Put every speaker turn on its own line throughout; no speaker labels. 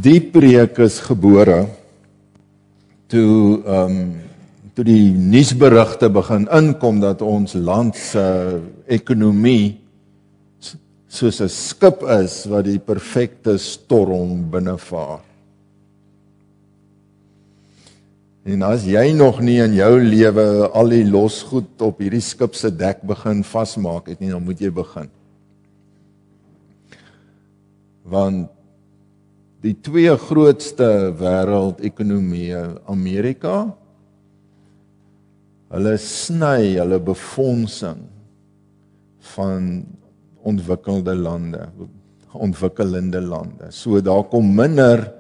Die preek is gebore toe die nuusberigte begin inkom dat ons land se ekonomie soos 'n skip is wat die perfekte storm binnevaar. En as jy nog nie in jou lewe al die losgoed op hierdie skip se dek begin vasmaak het nie, dan moet jy begin. Want die twee grootste wêreldekonomieë, Amerika, hulle sny hulle befondsing van ontwikkelende lande. So daar kom minder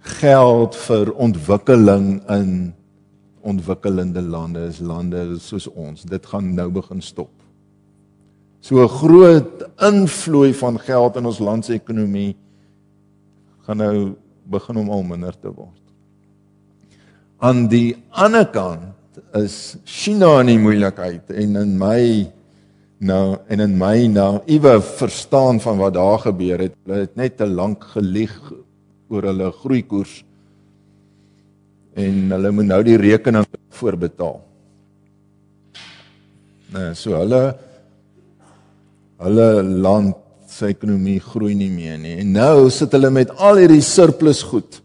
geld vir ontwikkeling in ontwikkelende lande, is lande soos ons. Dit gaan nou begin stop. So 'n groot invloei van geld in ons land se ekonomie gaan nou begin om al minder te word. Aan die ander kant is China in die moeilikheid en in my naïewe verstaan van wat daar gebeur het, hulle het net te lank gelieg oor hulle groeikoers en hulle moet nou die rekening voorbetaal. So hulle land sy ekonomie groei nie meer nie. En nou sit hulle met al hierdie surplus goed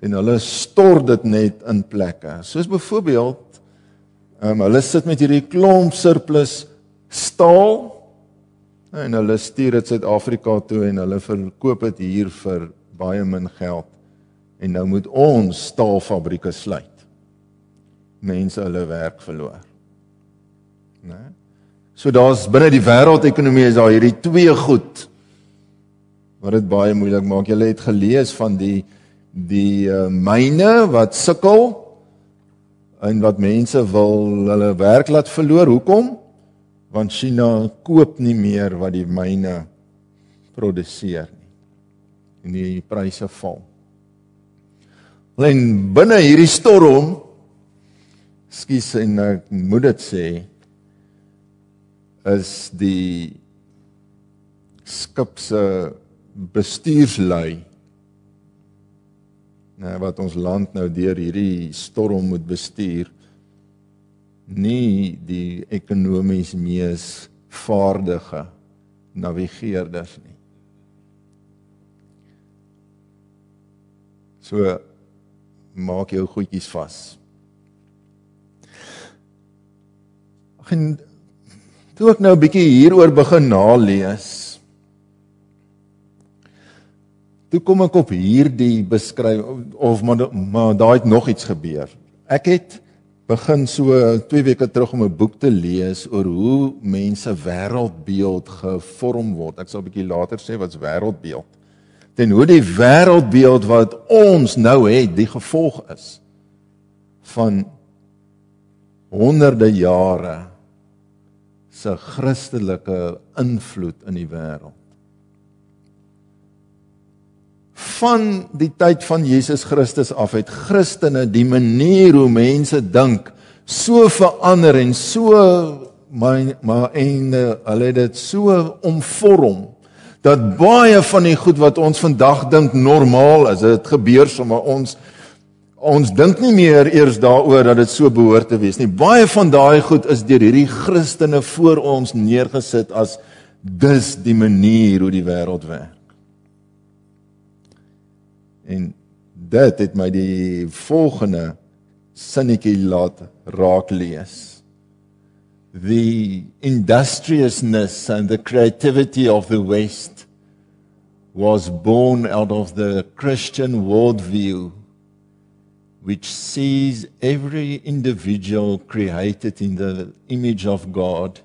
en hulle stort dit net in plekke. Soos byvoorbeeld, hulle sit met hierdie klomp surplus staal en hulle stuur dit Suid-Afrika toe en hulle verkoop dit hier vir baie min geld. En nou moet ons staalfabrieke sluit. Mense hulle werk verloor. So daar's binne die wêreldekonomie is daar hierdie twee goed wat dit baie moeilik maak. Julle het gelees van die myne wat sukkel en wat mense wil hulle werk laat verloor. Hoekom? Want China koop nie meer wat die myne produseer nie. En die pryse val. En binne hierdie storm, skus en ek moet dit sê, is die skip se bestuurslui wat ons land nou deur hierdie storm moet bestuur, nie die ekonomies mees vaardige navigeerders nie. So maak jou goedjies vas. En toe ek nou 'n bietjie hieroor begin nalees, toe kom ek op hierdie beskrywing, maar daar het nog iets gebeur. Ek het begin so 2 weke terug om 'n boek te lees oor hoe mense wêreldbeeld gevorm word. Ek sal 'n bietjie later sê wat's wêreldbeeld. En hoe die wêreldbeeld wat ons nou het, die gevolg is van honderde jare se Christelike invloed in die wêreld. Van die tyd van Jesus Christus af het Christene die manier hoe mense dink so verander en so hulle het dit so omvorm dat baie van die goed wat ons vandag dink normaal is, dit gebeur sommer ons dink nie meer eers daaroor dat dit so behoort te wees nie. Baie van daai goed is deur hierdie Christene voor ons neergesit as dis die manier hoe die wêreld werk. En dit het my die volgende sinnetjie laat raak lees. The industriousness and the creativity of the West was born out of the Christian worldview, which sees every individual created in the image of God,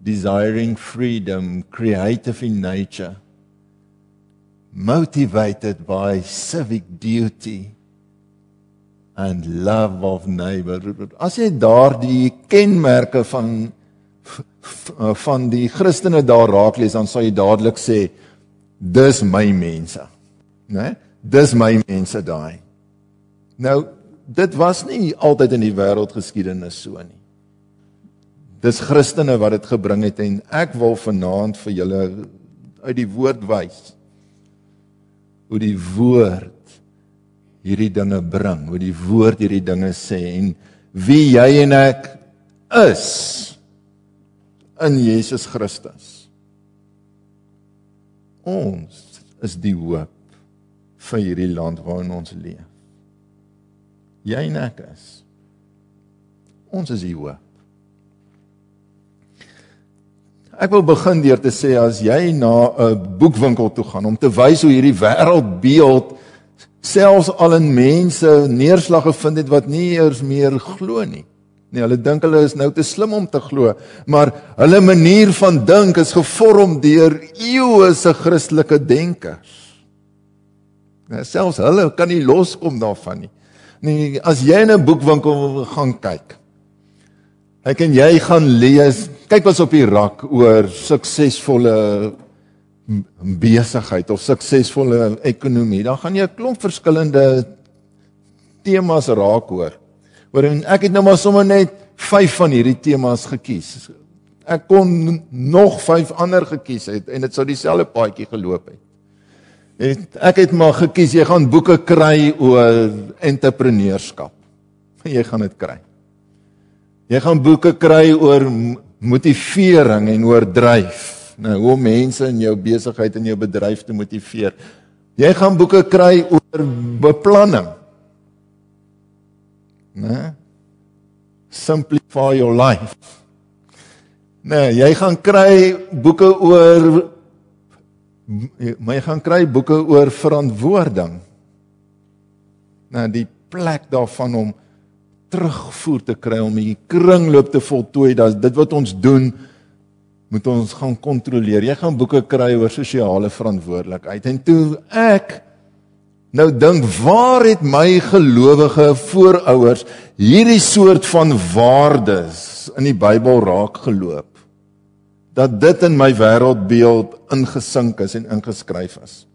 desiring freedom, creative in nature, motivated by civic duty and love of neighbor. As jy daar die kenmerke van die Christene daar raak lees, dan sal jy dadelik sê, dis my mense. Né? Dis my mense daai. Nou, dit was nie altyd in die wêreldgeskiedenis so nie. Dis Christene wat dit gebring het en ek wil vanaand vir julle uit die woord wys hoe die woord hierdie dinge bring, hoe die woord hierdie dinge sê, en wie jy en ek is in Jesus Christus. Ons is die hoop vir hierdie land waarin ons leef. Jy en ek is. Ons is die hoop. Ek wil begin deur te sê, as jy na 'n boekwinkel toe gaan, om te wys hoe hierdie wêreldbeeld selfs al in mense neerslag gevind het wat nie eers meer glo nie. Nee, hulle dink hulle is nou te slim om te glo, maar hulle manier van dink is gevorm deur eeue se Christelike denkers. Nou, selfs hulle kan nie loskom daarvan nie. Nee, as jy in 'n boekwinkel gaan kyk, ek en jy gaan lees, kyk wat op die rak oor suksesvolle besigheid of suksesvolle ekonomie, dan gaan jy 'n klomp verskillende temas raak hoor. En ek het nou maar sommer net 5 van hierdie temas gekies. Ek kon nog 5 ander gekies het en dit sou dieselfde paadjie geloop het. Ek het maar gekies, jy gaan boeke kry oor entrepreneurskap. Jy gaan dit kry. Jy gaan boeke kry oor motivering en oor dryf. Nou, hoe om mense in jou besigheid en jou bedryf te motiveer. Jy gaan boeke kry oor beplanning. Nee? Simplify your life. Nee, jy gaan kry boeke oor verantwoording. Nou, die plek daarvan om terugvoer te kry, om die kringloop te voltooi, dit wat ons doen, moet ons gaan kontroleer. Jy gaan boeke kry oor sosiale verantwoordelikheid. En toe ek nou dink, waar het my gelowige voorouers hierdie soort van waardes in die Bybel raak geloop, dat dit in my wêreldbeeld ingesink is en ingeskryf is.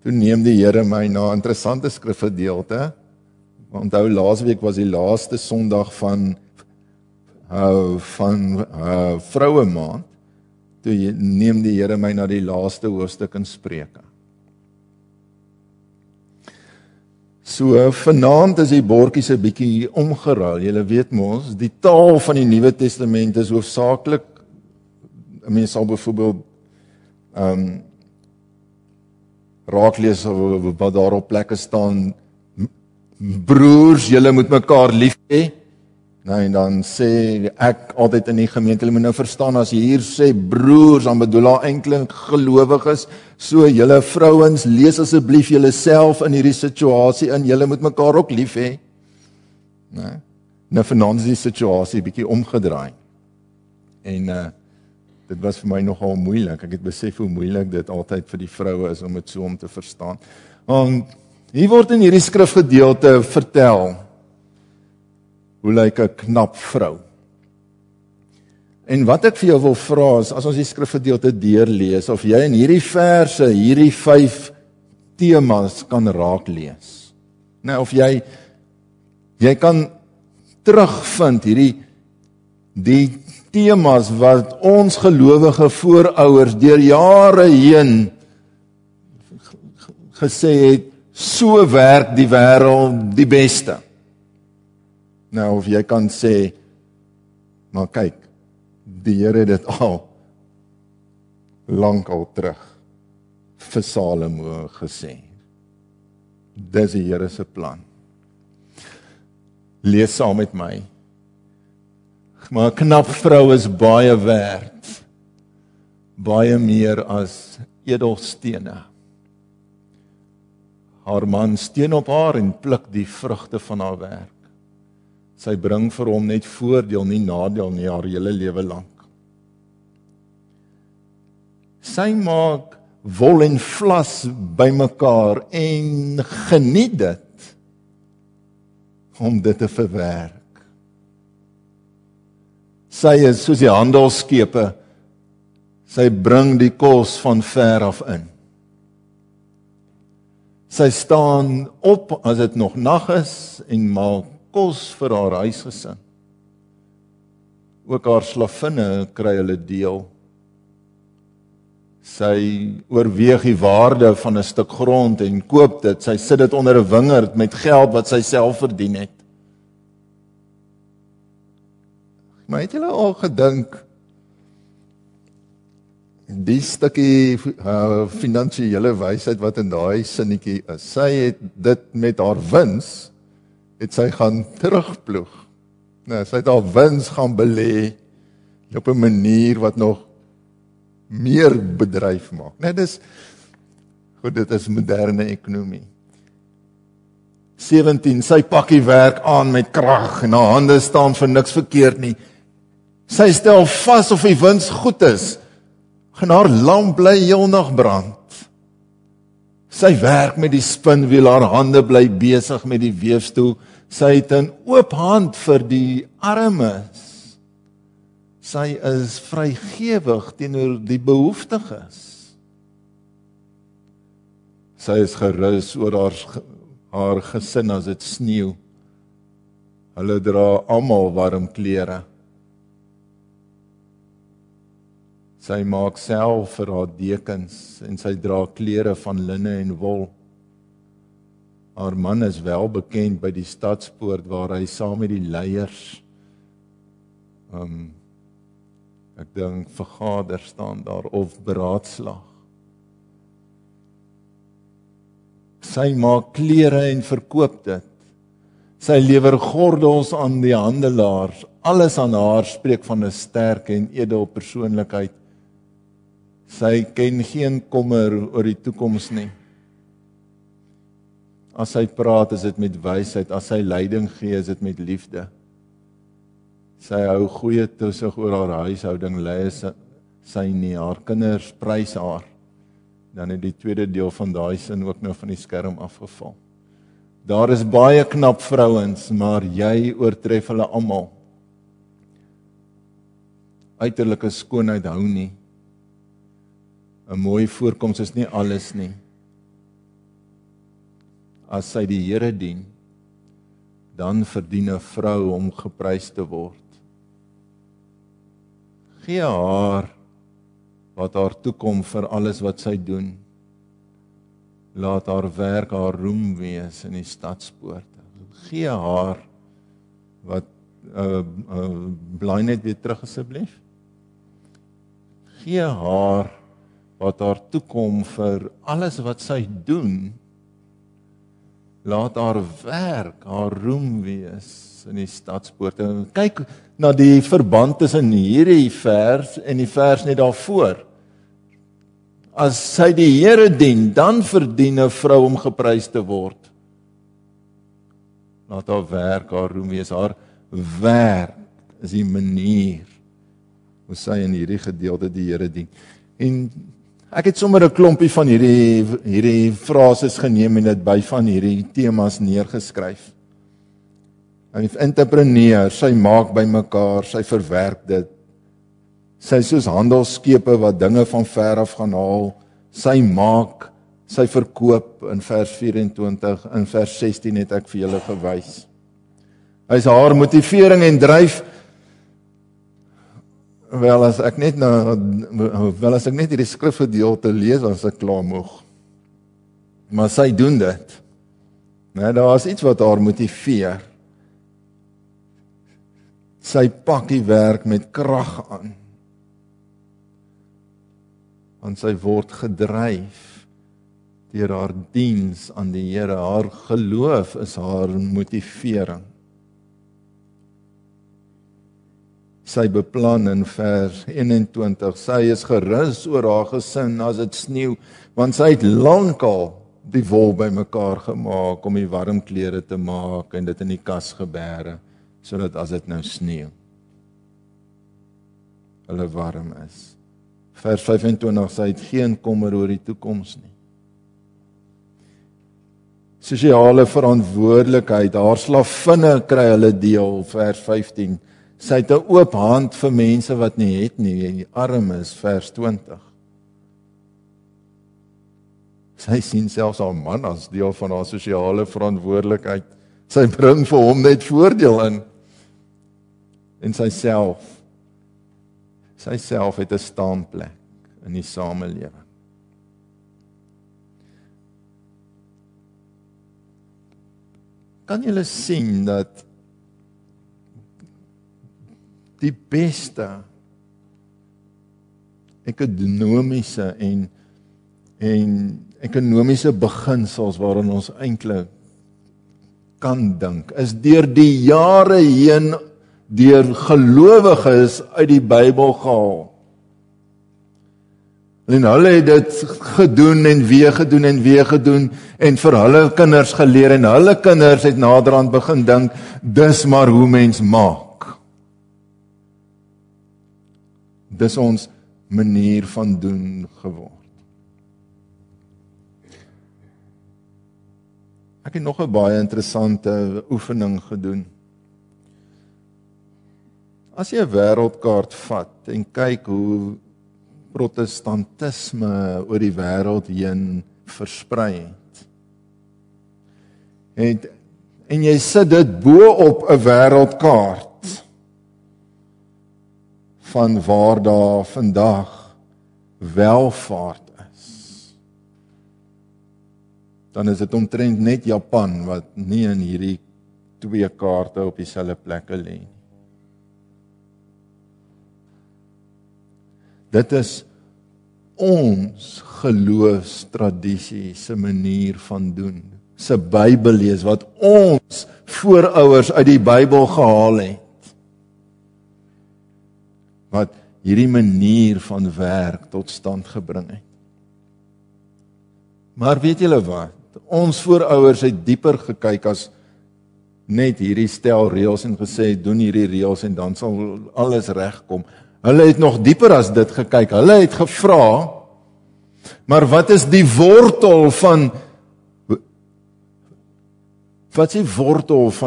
Toe neem die Here my na 'n interessante skrifgedeelte. Onthou, laasweek was die laaste Sondag van Vroue Maand. Toe neem die Here my na die laaste hoofstuk in Spreuke. So, vanaand is die bordjies 'n bietjie omgeruil. Julle weet mos, die taal van die Nuwe Testament is hoofsaaklik, mens sal byvoorbeeld raaklees wat daar op plekke staan, broers, julle moet mekaar lief hê. Nou, en dan sê ek altyd in die gemeente, julle moet nou verstaan, as jy hier sê broers, dan bedoel hy eintlik gelowiges. So julle vrouens, lees asseblief julle self in hierdie situasie in, julle moet mekaar ook lief hê. Nou, vanaand is die situasie bietjie omgedraai. En dit was vir my nogal moeilik. Ek het besef hoe moeilik dit altyd vir die vroue is om dit so om te verstaan. Hier word in hierdie skrifgedeelte vertel, hoe lyk 'n knap vrou? En wat ek vir jou wil vra is, as ons die skrifgedeelte deurlees, of jy in hierdie verse, hierdie 5 temas kan raak lees. Nou, of jy kan terugvind die temas wat ons gelowige voorouers deur jare heen gesê het, so werk die wêreld die beste. Nou, of jy kan sê, maar kyk, die Here het dit al lank terug vir Salomo gesê. Dis die Here se plan. Lees saam met my. Maar 'n knap vrou is baie werd, baie meer as edelstene. Haar man steun op haar en pluk die vrugte van haar werk. Sy bring vir hom net voordeel, nie nadeel nie, haar hele lewe lank. Sy maak wol en vlas bymekaar en geniet dit om dit te verwerk. Sy is soos die handelskepe, sy bring die kos van ver af in. Sy staan op as dit nog nag is en maak kos vir haar huisgesin. Ook haar slavinne kry hulle deel. Sy oorweeg die waarde van 'n stuk grond en koop dit. Sy sit dit onder 'n wingerd met geld wat sy self verdien het. Maar het julle al gedink, die stukkie finansiële wysheid wat in daai sinnetjie is, sy het dit met haar wins, het sy gaan terugploeg. Nou, sy het haar wins gaan belê op 'n manier wat nog meer bedryf maak. Nou, dit is moderne ekonomie. 17, sy pak die werk aan met krag en haar hande staan vir niks verkeerd nie. Sy stel vas of die wins goed is. En haar lamp bly heelnag brand. Sy werk met die spinwiel, haar hande bly besig met die weefstoel. Sy het 'n oop hand vir die armes. Sy is vrygewig teenoor die behoeftiges. Sy is gerus oor haar gesin as dit sneeu. Hulle dra almal warm klere. Sy maak self vir haar dekens en sy dra klere van linne en wol. Haar man is wel bekend by die stadspoort waar hy saam met die leiers ek dink vergader staan daar of beraadslag. Sy maak klere en verkoop dit. Sy lewer gordels aan die handelaars. Alles aan haar spreek van 'n sterk en edel persoonlikheid. Sy ken geen kommer oor die toekoms nie. As sy praat, is dit met wysheid. As sy leiding gee, is dit met liefde. Sy hou goeie toesig oor haar huishouding, lei sy nie. Haar kinders prys haar. Dan het die tweede deel van daai sin ook nou van die skerm afgeval. Daar is baie knap vrouens, maar jy oortref hulle almal. Uiterlike skoonheid hou nie. 'n mooi voorkoms is nie alles nie. As sy die Here dien, dan verdien 'n vrou om geprys te word. Gee haar wat haar toekom vir alles wat sy doen. Laat haar werk haar roem wees in die stadspoorte. Gee haar wat blaai net weer terug asseblief. Gee haar wat haar toekom vir alles wat sy doen. Laat haar werk haar roem wees in die stadspoorte. Kyk na die verband tussen hierdie vers en die vers net daarvoor. As sy die Here dien, dan verdien 'n vrou om geprys te word. Laat haar werk haar roem wees. Haar werk is die manier hoe sy in hierdie gedeelte die Here dien. En ek het sommer 'n klompie van hierdie frases geneem en dit by van hierdie temas neergeskryf. 'n Entrepreneur, sy maak bymekaar, sy verwerk dit. Sy is soos handelskepe wat dinge van ver af gaan haal. Sy maak, sy verkoop in vers 24, in vers 16 het ek vir julle gewys. Hy is haar motivering en dryf. Wel as ek net hierdie skrifgedeelte lees, dan is ek klaar moeg. Maar sy doen dit. Nou, daar is iets wat haar motiveer. Sy pak die werk met krag aan. Want sy word gedryf deur haar diens aan die Here. Haar geloof is haar motivering. Sy beplan in vers 21, sy is gerus oor haar gesin as dit sneeu, want sy het lankal die wol bymekaar gemaak om die warm klere te maak en dit in die kas geberge, sodat as dit nou sneeu, hulle warm is. Vers 25, sy het geen kommer oor die toekoms nie. Sosiale verantwoordelikheid, haar slavinne kry hulle deel, vers 15. Sy het 'n oop hand vir mense wat nie het nie, en die arm is, vers 20. Sy sien selfs haar man as deel van haar sosiale verantwoordelikheid. Sy bring vir hom net voordeel in. En sy self het 'n staanplek in die samelewing. Kan julle sien dat die beste ekonomiese en ekonomiese beginsels waarin ons eintlik kan dink, is deur die jare heen deur gelowiges uit die Bybel gehaal. En hulle het dit gedoen en weer gedoen en weer gedoen en vir hulle kinders geleer en hulle kinders het naderhand begin dink, dis maar hoe mens maak. Dis ons manier van doen geword. Ek het nog 'n baie interessante oefening gedoen. As jy 'n wêreldkaart vat en kyk hoe protestantisme oor die wêreld heen versprei het, en jy sit dit bo op 'n wêreldkaart van waar daar vandag welvaart is, dan is dit omtrent net Japan wat nie in hierdie twee kaarte op dieselfde plekke lê nie. Dit is ons geloofstradisie se manier van doen, se Bybel lees wat ons voorouers uit die Bybel gehaal het. Wat hierdie manier van werk tot stand gebring het. Maar weet julle wat? Ons voorouers het dieper gekyk as net hierdie stel reëls en gesê, doen hierdie reëls en dan sal alles regkom. Hulle het nog dieper as dit gekyk. Hulle het gevra, maar wat is die wortel van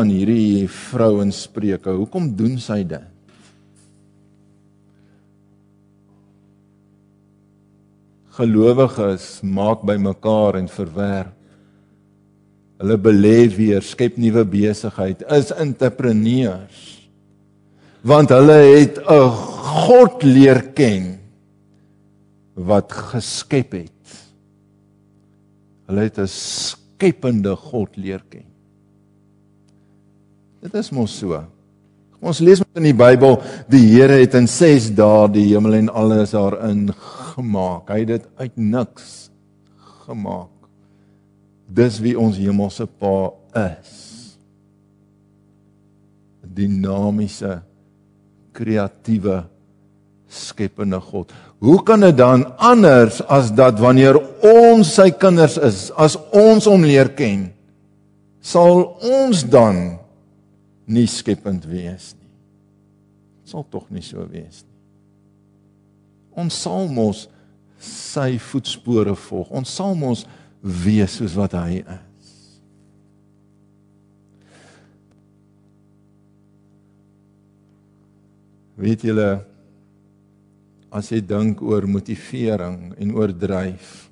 hierdie vrou in Spreuke? Hoekom doen sy dit? Gelowiges maak by mekaar en verwerp. Hulle belê weer, skep nuwe besigheid, is entrepreneurs. Want hulle het 'n God leer ken wat geskep het. Hulle het 'n skepende God leer ken. Dit is mos so. Ons lees met in die Bybel, die Here het in 6 dae die hemel en alles daarin gemaak. Hy het dit uit niks gemaak. Dis wie ons hemelse Pa is. 'n Dinamiese, kreatiewe, skepende God. Hoe kan dit dan anders as dat wanneer ons sy kinders is, as ons hom leer ken, sal ons dan nie skepend wees nie? Het sal tog nie so wees nie. Ons sal mos sy voetspore volg. Ons sal mos wees soos wat hy is. Weet julle, as jy dink oor motivering en oor dryf,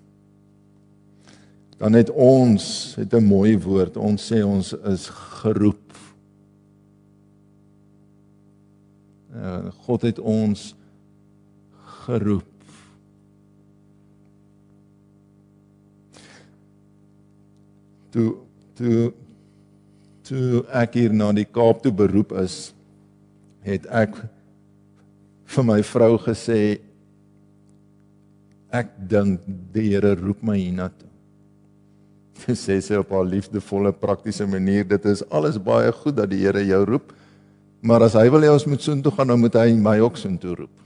dan het ons 'n mooi woord. Ons sê ons is geroep. God het ons geroep. Toe ek hier na die Kaap toe beroep is, het ek vir my vrou gesê, ek dink die Here roep my hiernatoe. Sê sy op haar liefdevolle, praktiese manier, dit is alles baie goed dat die Here jou roep, maar as hy wil hê ons moet soontoe gaan, dan moet hy my ook soontoe roep.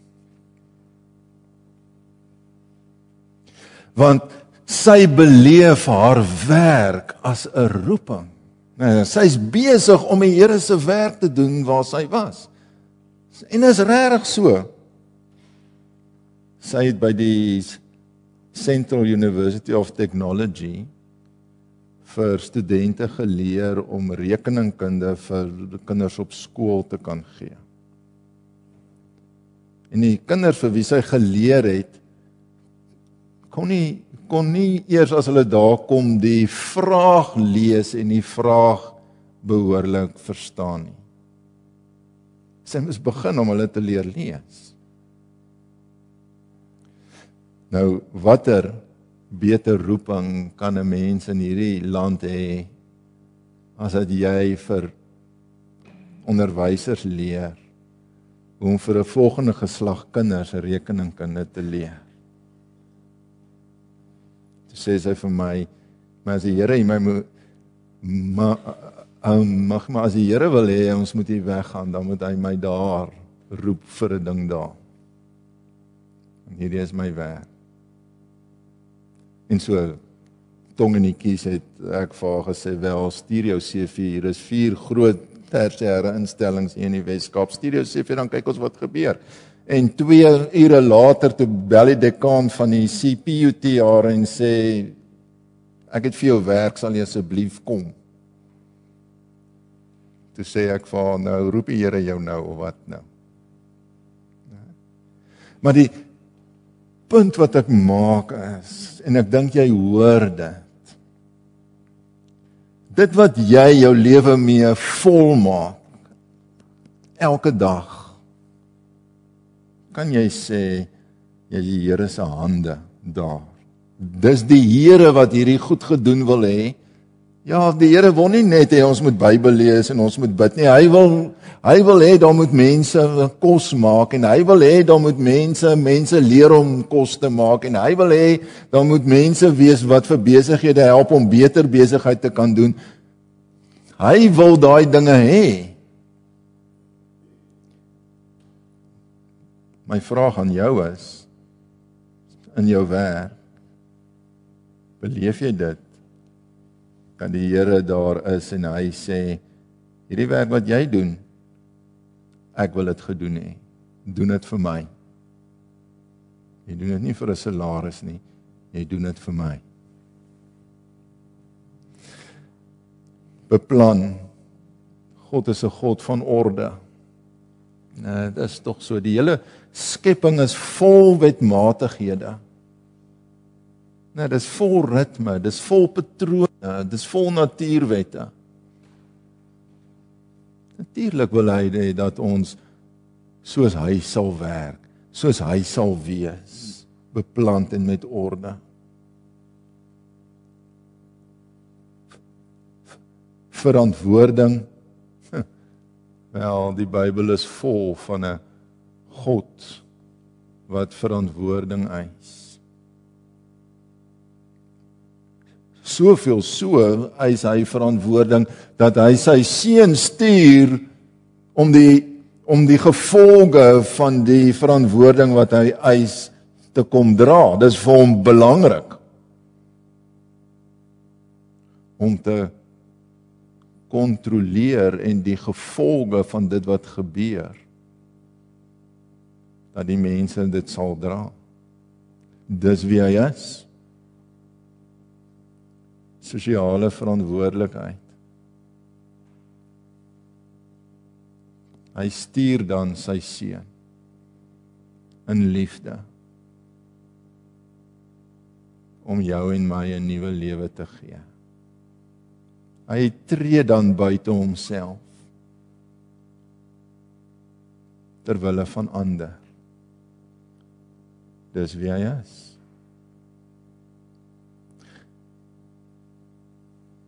Want sy beleef haar werk as 'n roeping. Sy is besig om die Here se werk te doen waar sy was. En is regtig so. Sy het by die Central University of Technology vir studente geleer om rekeningkunde vir kinders op skool te kan gee. En die kinders vir wie sy geleer het, kon nie eers as hulle daar kom die vraag lees en die vraag behoorlik verstaan nie. Sy moes begin om hulle te leer lees. Nou, watter beter roeping kan 'n mens in hierdie land hê, as dat jy vir onderwysers leer, hoe om vir 'n volgende geslag kinders 'n rekeningkunde te leer. Toe sê sy vir my, maar as die Here my moet, maar as die Here wil hê, ons moet hier weggaan, dan moet hy my daar roep vir 'n ding daar. En hierdie is my werk. En so, tong in die kies het ek vir haar gesê, wel, stuur jou CV, hier is 4 groot tersiêre instellings hier in die Weskaap, stuur jou CV, dan kyk ons wat gebeur. En 2 ure later, toe bel die dekaan van die CPUT haar en sê, ek het vir jou werk, sal jy asseblief kom. Toe sê ek vir haar, nou roep die Here jou nou, of wat nou? Maar die punt wat ek maak is, en ek dink jy hoor dit, dit wat jy jou lewe mee volmaak, elke dag, kan jy sê, jy is die Here se hande daar. Dis die Here wat hierdie goed gedoen wil hê. Ja, die Here wil nie net hê ons moet Bybel lees en ons moet bid nie. Hy wil hê daar moet mense kos maak en hy wil hê daar moet mense leer om kos te maak en hy wil hê daar moet mense wees wat vir besighede help om beter besigheid te kan doen. Hy wil daai dinge hê. My vraag aan jou is, in jou werk, beleef jy dit? Dat die Here daar is en hy sê, hierdie werk wat jy doen, ek wil dit gedoen hê. Doen dit vir my. Jy doen dit nie vir 'n salaris nie, jy doen dit vir my. Beplan. God is 'n God van orde. Dit is tog so, die hele skepping is vol wetmatighede. Dit is vol ritme, dit is vol patrone, dit is vol natuurwette. Natuurlik wil hy hê dat ons soos hy sal werk, soos hy sal wees, beplant en met orde. Verantwoording. Wel, die Bybel is vol van 'n God wat verantwoording eis. Soveel so eis hy verantwoording dat hy sy seun stuur om die gevolge van die verantwoording wat hy eis te kom dra. Dis vir hom belangrik om te kontroleer en die gevolge van dit wat gebeur, dat die mense dit sal dra. Dis wie hy is. Sosiale verantwoordelikheid. Hy stuur dan sy seun in liefde om jou en my 'n nuwe lewe te gee. Hy tree dan buite homself ter wille van ander. Dis wie hy is.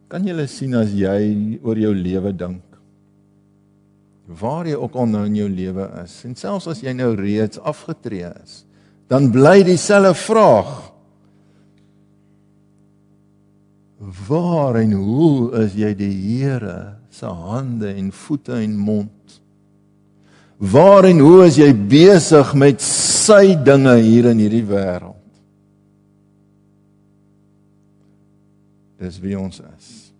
Kan jy sien as jy oor jou lewe dink, waar jy ook al nou in jou lewe is, en selfs as jy nou reeds afgetree is, dan bly dieselfde vraag. Waar en hoe is jy die Here se hande en voete en mond? Waar en hoe is jy besig met sy dinge hier in hierdie wêreld? Dis wie ons is.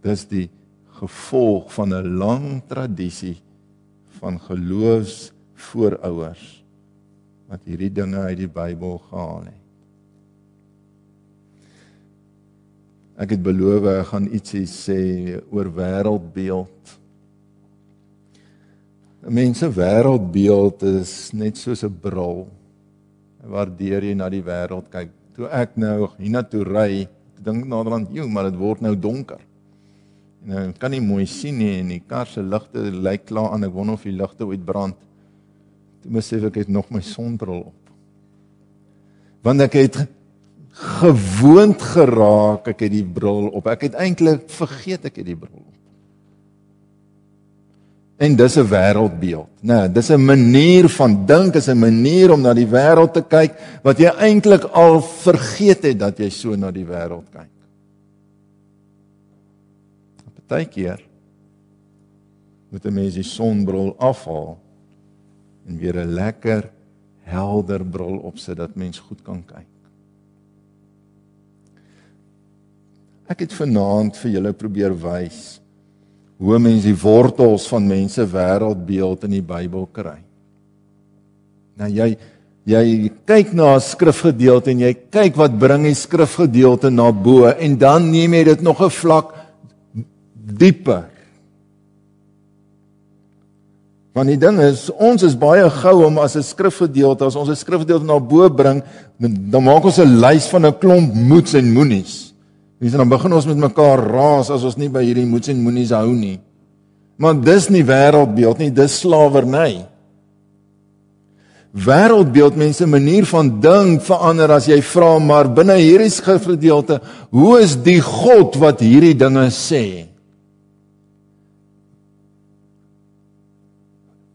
Dis die gevolg van 'n lang tradisie van geloofsvoouers wat hierdie dinge uit die Bybel gehaal het. Ek het beloof, ek gaan ietsie sê oor wêreldbeeld. Mense wêreldbeeld is net soos 'n bril, waardeer jy na die wêreld kyk. Toe ek nou hiernatoe ry, dink naderhand, maar dit word nou donker. En ek kan nie mooi sien nie, en die kar se ligte lyk klaar aan, ek wonder of die ligte ooit brand. Toe besef ek het nog my sonbril op. Want ek het gewoond geraak, ek het die bril op. Ek het eintlik vergeet ek het die bril op. En dis 'n wêreldbeeld. Nee, dis 'n manier van dink, is 'n manier om na die wêreld te kyk, wat jy eintlik al vergeet het dat jy so na die wêreld kyk. Partykeer moet 'n mens die sonbril afhaal en weer 'n lekker, helder bril opsit dat mens goed kan kyk. Ek het vanaand vir julle probeer wys hoe mense die wortels van mense wêreldbeeld in die Bybel kry. Nou jy kyk na 'n skrifgedeelte en jy kyk wat bring die skrifgedeelte na bo en dan neem jy dit nog 'n vlak dieper. Want die ding is, ons is baie gou om as 'n skrifgedeelte, as ons 'n skrifgedeelte na bo bring, dan maak ons 'n lys van 'n klomp moets en moenies. En dan begin ons met mekaar raas as ons nie by hierdie moets en moenies hou nie. Maar dis nie wêreldbeeld nie, dis slawerny. Wêreldbeeld, mense manier van dink verander as jy vra, maar binne hierdie skrifgedeelte, hoe is die God wat hierdie dinge sê?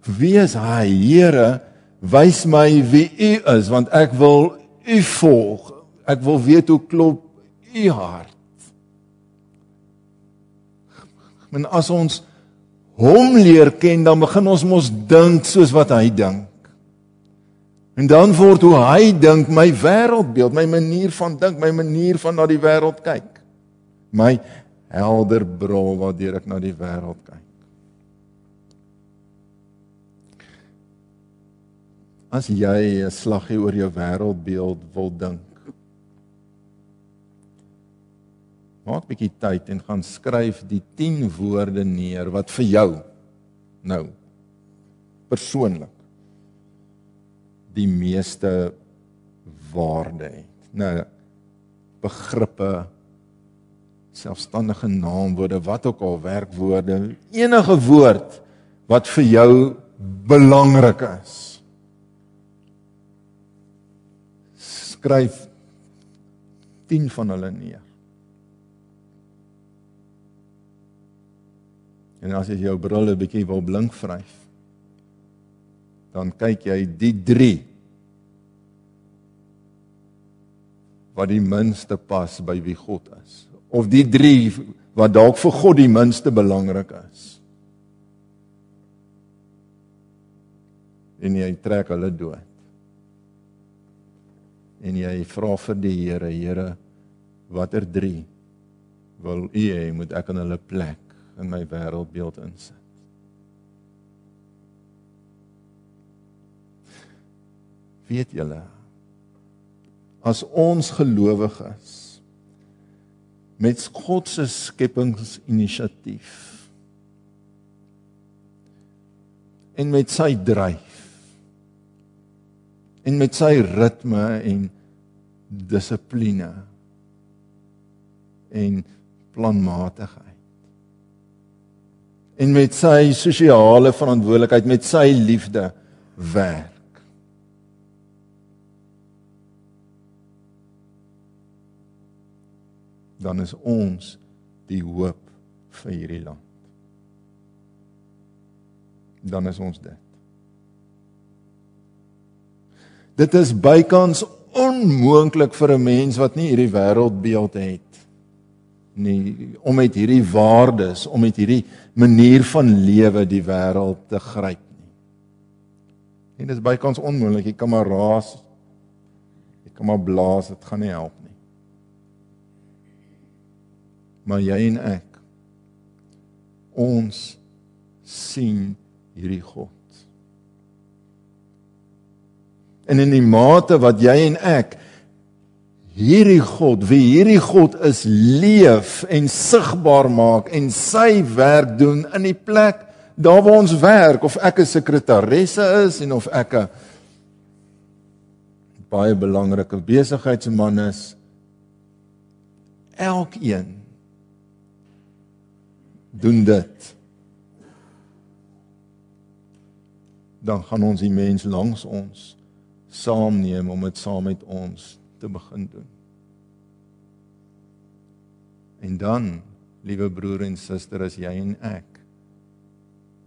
Wie is hy? Here, wys my wie u is, want ek wil u volg. Ek wil weet hoe klop u hart. En as ons hom leer ken, dan begin ons mos dink soos wat hy dink. En dan word hoe hy dink my wêreldbeeld, my manier van dink, my manier van na die wêreld kyk. My helder bril waardeur ek na die wêreld kyk. As jy 'n slaggie oor jou wêreldbeeld wil dink, maak 'n bietjie tyd en gaan skryf die 10 woorde neer wat vir jou, nou, persoonlik, die meeste waarde het. Nou, begrippe, selfstandige naamwoorde, wat ook al, werkwoorde, enige woord wat vir jou belangrik is. Skryf 10 van hulle neer. En as jy jou bril 'n bietjie wil blink vryf, dan kyk jy die 3 wat die minste pas by wie God is. Of die 3 wat dalk vir God die minste belangrik is. En jy trek hulle dood. En jy vra vir die Here, Here, watter 3 wil u hê moet ek in hulle plek in my wêreldbeeld insit? Weet julle, as ons gelowig is, met God se skepingsinisiatief, en met sy dryf, en met sy ritme en dissipline, en planmatigheid, en met sy sosiale verantwoordelikheid, met sy liefde werk. Dan is ons die hoop vir hierdie land. Dan is ons dit. Dit is bykans onmoontlik vir 'n mens wat nie hierdie wêreldbeeld het nie, om met hierdie waardes, om met hierdie manier van lewe die wêreld te gryp nie. En dit is bykans onmoontlik, jy kan maar raas, jy kan maar blaas, dit gaan nie help nie. Maar jy en ek, ons sien hierdie God. En in die mate wat jy en ek hierdie God, wie hierdie God is, leef en sigbaar maak en sy werk doen in die plek daar waar ons werk, of ek 'n sekretaresse is en of ek 'n baie belangrike besigheidsman is, elkeen doen dit. Dan gaan ons die mens langs ons saamneem om dit saam met ons te begin doen. En dan, liewe broer en suster, is jy en ek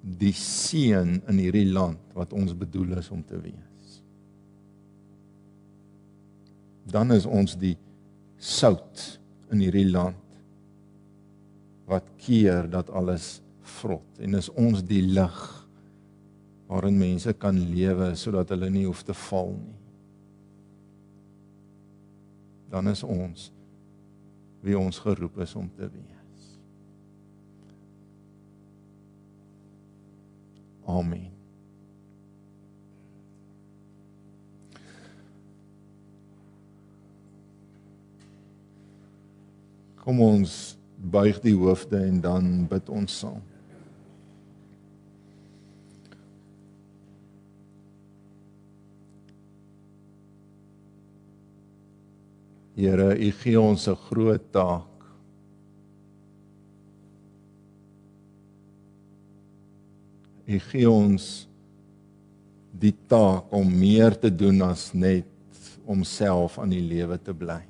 die seën in hierdie land wat ons bedoel is om te wees. Dan is ons die sout in hierdie land wat keer dat alles vrot, en is ons die lig waarin mense kan lewe sodat hulle nie hoef te val nie. Dan is ons wie ons geroep is om te wees. Amen. Kom ons buig die hoofde en dan bid ons saam. Here, U gee ons 'n groot taak. U gee ons die taak om meer te doen as net om self aan die lewe te bly.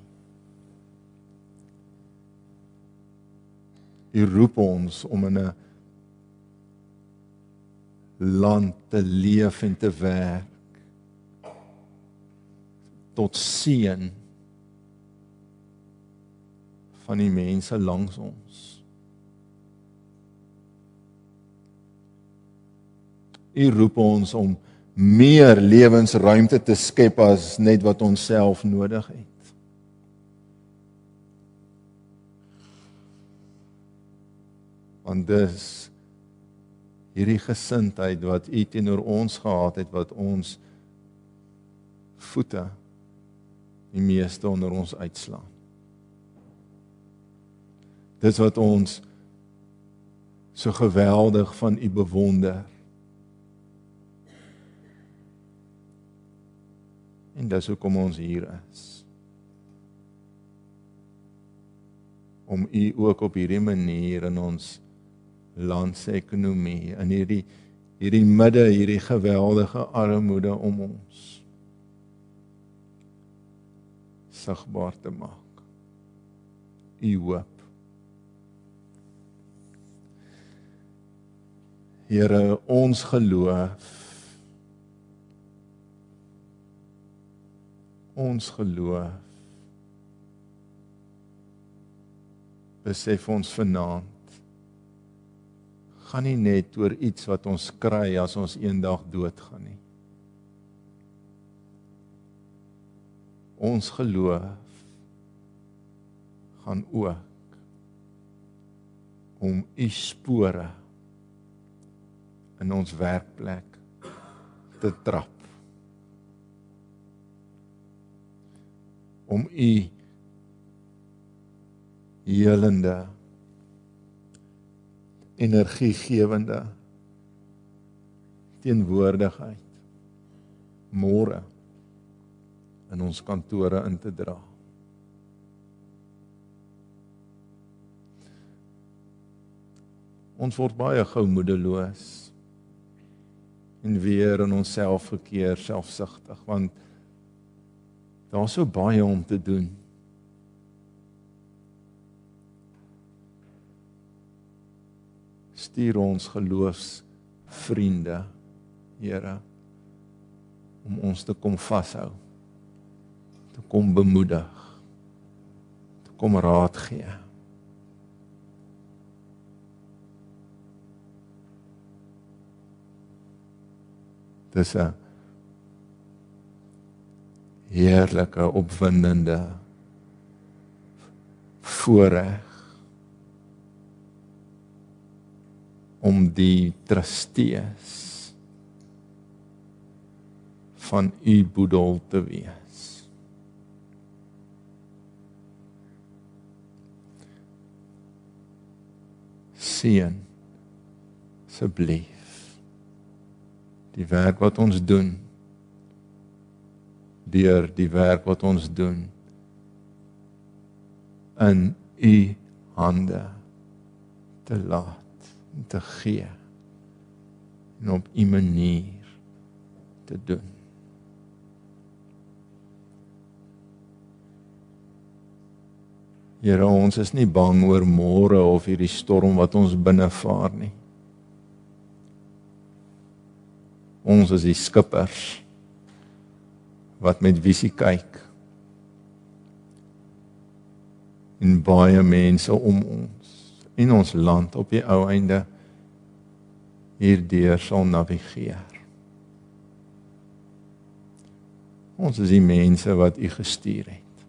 U roep ons om in 'n land te leef en te werk tot seën van die mense langs ons. U roep ons om meer lewensruimte te skep as net wat ons self nodig het. Want dis hierdie gesindheid wat U teenoor ons gehad het, wat ons voete die meeste onder ons uitslaan. Dis wat ons so geweldig van U bewonder. En dis hoekom ons hier is. Om U ook op hierdie manier in ons land se ekonomie, in hierdie midde, hierdie geweldige armoede om ons sigbaar te maak. U hoop. Here, ons geloof, besef ons vanaand, gaan nie net oor iets wat ons kry as ons eendag doodgaan nie. Ons geloof gaan ook om U spore in ons werkplek te trap. Om U helende, energiegewende teenwoordigheid môre in ons kantore in te dra. Ons word baie gou moedeloos en weer in onsself gekeer, selfsugtig, want daar is so baie om te doen. Stuur ons geloofsvriende, Here, om ons te kom vashou, te kom bemoedig, te kom raad gee. Dis 'n heerlike, opwindende voorreg om die trustees van U boedel te wees. Seën asseblief die werk wat ons doen, deur die werk wat ons doen, in U hande te laat, te gee, en op U manier te doen. Here, ons is nie bang oor môre of hierdie storm wat ons binnevaar nie. Ons is die skippers wat met visie kyk. En baie mense om ons, en ons land op die ou einde, hierdeur sal navigeer. Ons is die mense wat U gestuur het,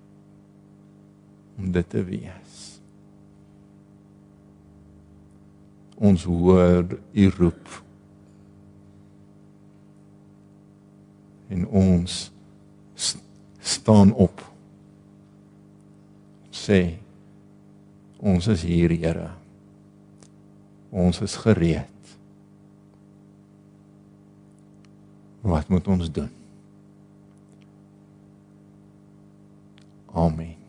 om dit te wees. Ons hoor U roep, en ons staan op, sê, ons is hier, Here, ons is gereed. Wat moet ons doen? Amen.